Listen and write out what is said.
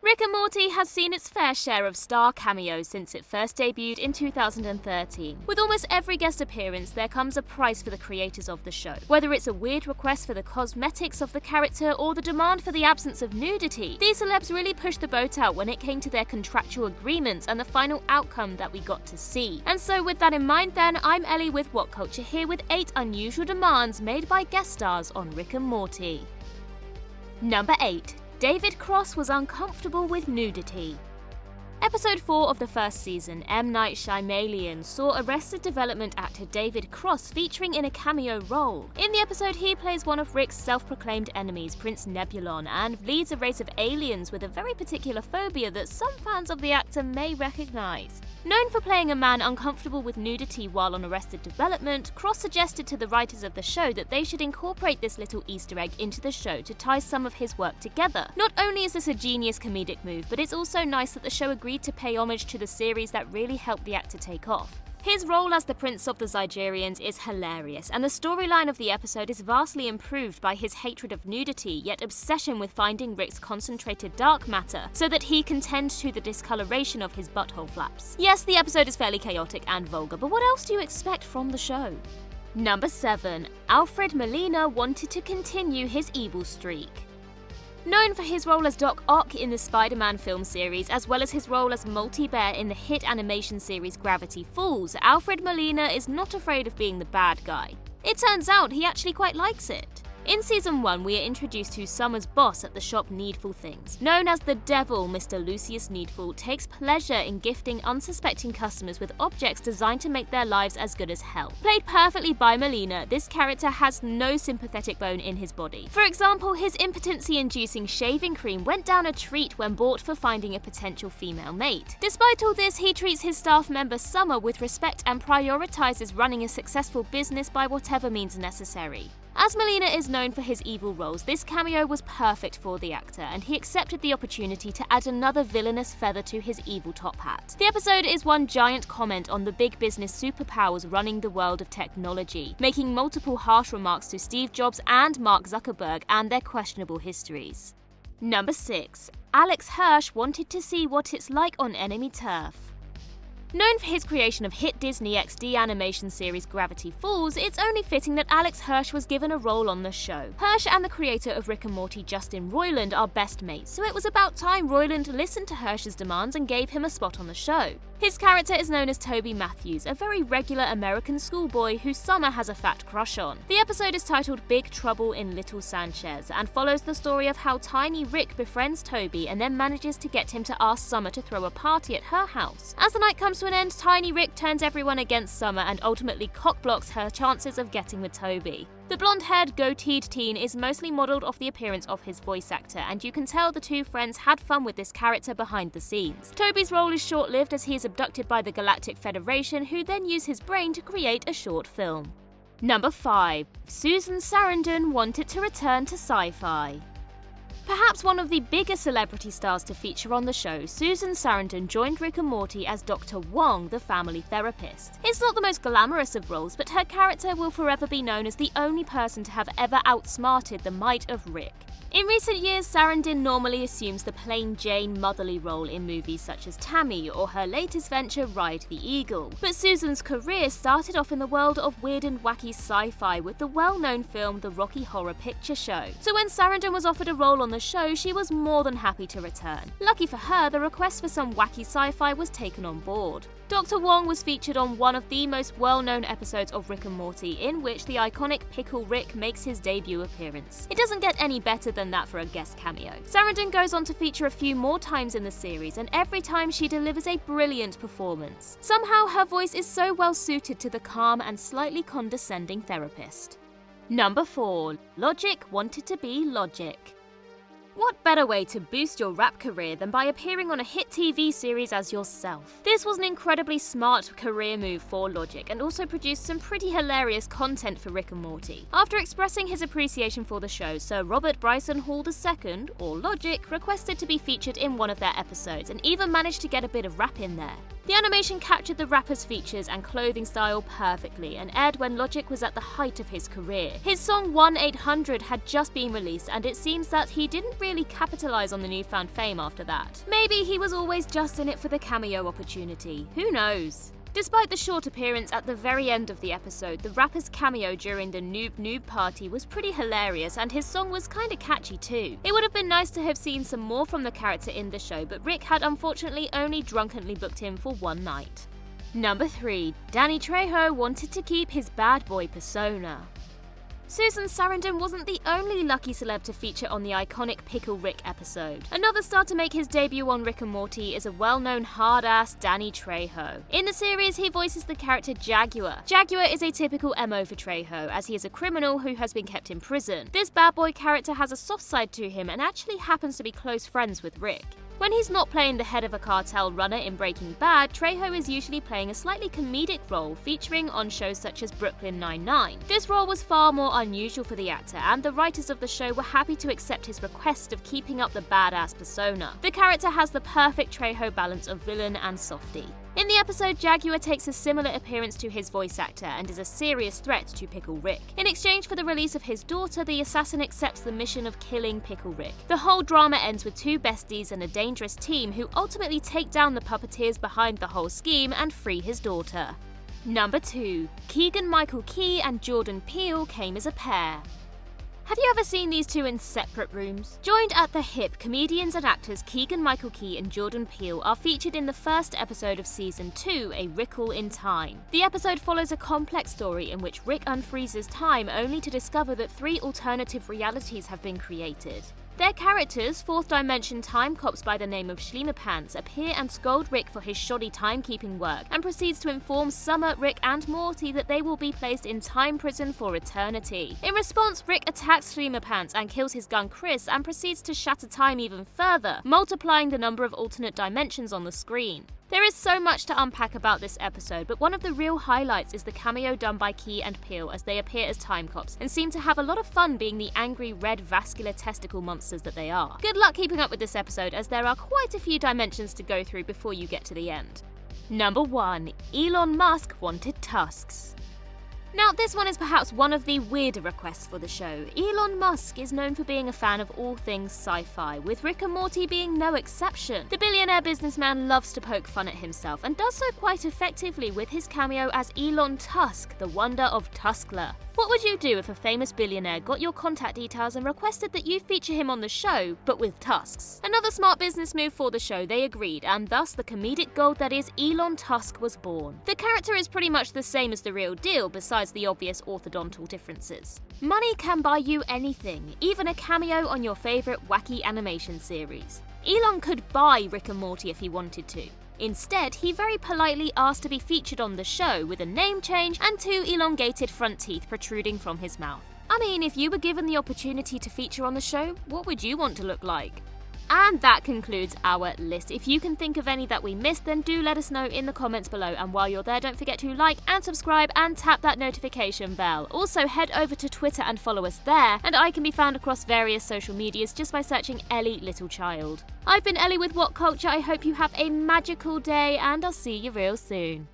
Rick and Morty has seen its fair share of star cameos since it first debuted in 2013. With almost every guest appearance, there comes a price for the creators of the show. Whether it's a weird request for the cosmetics of the character or the demand for the absence of nudity, these celebs really pushed the boat out when it came to their contractual agreements and the final outcome that we got to see. And so with that in mind then, I'm Ellie with What Culture here with 8 unusual demands made by guest stars on Rick and Morty. Number 8. David Cross was uncomfortable with nudity. Episode 4 of the first season, M. Night Shyamalan saw Arrested Development actor David Cross featuring in a cameo role. In the episode, he plays one of Rick's self-proclaimed enemies, Prince Nebulon, and leads a race of aliens with a very particular phobia that some fans of the actor may recognise. Known for playing a man uncomfortable with nudity while on Arrested Development, Cross suggested to the writers of the show that they should incorporate this little Easter egg into the show to tie some of his work together. Not only is this a genius comedic move, but it's also nice that the show agreed to pay homage to the series that really helped the actor take off. His role as the Prince of the Zygerians is hilarious, and the storyline of the episode is vastly improved by his hatred of nudity, yet obsession with finding Rick's concentrated dark matter so that he can tend to the discoloration of his butthole flaps. Yes, the episode is fairly chaotic and vulgar, but what else do you expect from the show? Number 7. Alfred Molina wanted to continue his evil streak. Known for his role as Doc Ock in the Spider-Man film series, as well as his role as Multi-Bear in the hit animation series Gravity Falls, Alfred Molina is not afraid of being the bad guy. It turns out he actually quite likes it. In Season 1, we are introduced to Summer's boss at the shop Needful Things. Known as the Devil, Mr. Lucius Needful takes pleasure in gifting unsuspecting customers with objects designed to make their lives as good as hell. Played perfectly by Molina, this character has no sympathetic bone in his body. For example, his impotency-inducing shaving cream went down a treat when bought for finding a potential female mate. Despite all this, he treats his staff member Summer with respect and prioritizes running a successful business by whatever means necessary. As Molina is known for his evil roles, this cameo was perfect for the actor, and he accepted the opportunity to add another villainous feather to his evil top hat. The episode is one giant comment on the big business superpowers running the world of technology, making multiple harsh remarks to Steve Jobs and Mark Zuckerberg and their questionable histories. Number 6. Alex Hirsch wanted to see what it's like on enemy turf. Known for his creation of hit Disney XD animation series Gravity Falls, it's only fitting that Alex Hirsch was given a role on the show. Hirsch and the creator of Rick and Morty, Justin Roiland, are best mates, so it was about time Roiland listened to Hirsch's demands and gave him a spot on the show. His character is known as Toby Matthews, a very regular American schoolboy who Summer has a fat crush on. The episode is titled Big Trouble in Little Sanchez and follows the story of how tiny Rick befriends Toby and then manages to get him to ask Summer to throw a party at her house. As the night comes to an end, tiny Rick turns everyone against Summer and ultimately cockblocks her chances of getting with Toby. The blonde-haired, goateed teen is mostly modelled off the appearance of his voice actor, and you can tell the two friends had fun with this character behind the scenes. Toby's role is short-lived as he is abducted by the Galactic Federation, who then use his brain to create a short film. Number 5. Susan Sarandon wanted to return to sci-fi. Perhaps one of the biggest celebrity stars to feature on the show, Susan Sarandon joined Rick and Morty as Dr. Wong, the family therapist. It's not the most glamorous of roles, but her character will forever be known as the only person to have ever outsmarted the might of Rick. In recent years, Sarandon normally assumes the plain Jane motherly role in movies such as Tammy or her latest venture Ride the Eagle. But Susan's career started off in the world of weird and wacky sci-fi with the well-known film The Rocky Horror Picture Show. So when Sarandon was offered a role on the show, she was more than happy to return. Lucky for her, the request for some wacky sci-fi was taken on board. Dr. Wong was featured on one of the most well-known episodes of Rick and Morty, in which the iconic Pickle Rick makes his debut appearance. It doesn't get any better than that for a guest cameo. Sarandon goes on to feature a few more times in the series, and every time she delivers a brilliant performance. Somehow her voice is so well suited to the calm and slightly condescending therapist. Number 4. Logic wanted to be Logic. What better way to boost your rap career than by appearing on a hit TV series as yourself? This was an incredibly smart career move for Logic and also produced some pretty hilarious content for Rick and Morty. After expressing his appreciation for the show, Sir Robert Bryson Hall II, or Logic, requested to be featured in one of their episodes and even managed to get a bit of rap in there. The animation captured the rapper's features and clothing style perfectly and aired when Logic was at the height of his career. His song 1-800 had just been released, and it seems that he didn't really capitalize on the newfound fame after that. Maybe he was always just in it for the cameo opportunity. Who knows? Despite the short appearance at the very end of the episode, the rapper's cameo during the Noob party was pretty hilarious, and his song was kinda catchy too. It would have been nice to have seen some more from the character in the show, but Rick had unfortunately only drunkenly booked him for one night. Number 3. Danny Trejo wanted to keep his bad boy persona. Susan Sarandon wasn't the only lucky celeb to feature on the iconic Pickle Rick episode. Another star to make his debut on Rick and Morty is a well-known hard-ass Danny Trejo. In the series, he voices the character Jaguar. Jaguar is a typical MO for Trejo, as he is a criminal who has been kept in prison. This bad boy character has a soft side to him and actually happens to be close friends with Rick. When he's not playing the head of a cartel runner in Breaking Bad, Trejo is usually playing a slightly comedic role, featuring on shows such as Brooklyn Nine-Nine. This role was far more unusual for the actor, and the writers of the show were happy to accept his request of keeping up the badass persona. The character has the perfect Trejo balance of villain and softie. In the episode, Jaguar takes a similar appearance to his voice actor and is a serious threat to Pickle Rick. In exchange for the release of his daughter, the assassin accepts the mission of killing Pickle Rick. The whole drama ends with two besties and a dangerous team who ultimately take down the puppeteers behind the whole scheme and free his daughter. Number 2. Keegan-Michael Key and Jordan Peele came as a pair. Have you ever seen these two in separate rooms? Joined at the hip, comedians and actors Keegan-Michael Key and Jordan Peele are featured in the first episode of Season 2, A Wrinkle in Time. The episode follows a complex story in which Rick unfreezes time only to discover that 3 alternative realities have been created. Their characters, fourth dimension time cops by the name of Schlimmerpants, appear and scold Rick for his shoddy timekeeping work, and proceeds to inform Summer, Rick and Morty that they will be placed in time prison for eternity. In response, Rick attacks Schlimmerpants and kills his gun Chris, and proceeds to shatter time even further, multiplying the number of alternate dimensions on the screen. There is so much to unpack about this episode, but one of the real highlights is the cameo done by Key and Peele as they appear as time cops and seem to have a lot of fun being the angry red vascular testicle monsters that they are. Good luck keeping up with this episode, as there are quite a few dimensions to go through before you get to the end. Number 1. Elon Musk wanted TUSKS. Now, this one is perhaps one of the weirder requests for the show. Elon Musk is known for being a fan of all things sci-fi, with Rick and Morty being no exception. The billionaire businessman loves to poke fun at himself, and does so quite effectively with his cameo as Elon Tusk, the wonder of Tuskler. What would you do if a famous billionaire got your contact details and requested that you feature him on the show, but with tusks? Another smart business move for the show, they agreed, and thus the comedic gold that is Elon Tusk was born. The character is pretty much the same as the real deal, besides the obvious orthodontal differences. Money can buy you anything, even a cameo on your favourite wacky animation series. Elon could buy Rick and Morty if he wanted to. Instead, he very politely asked to be featured on the show with a name change and 2 elongated front teeth protruding from his mouth. I mean, if you were given the opportunity to feature on the show, what would you want to look like? And that concludes our list. If you can think of any that we missed, then do let us know in the comments below. And while you're there, don't forget to like and subscribe and tap that notification bell. Also, head over to Twitter and follow us there. And I can be found across various social medias just by searching Ellie Little Child. I've been Ellie with What Culture. I hope you have a magical day, and I'll see you real soon.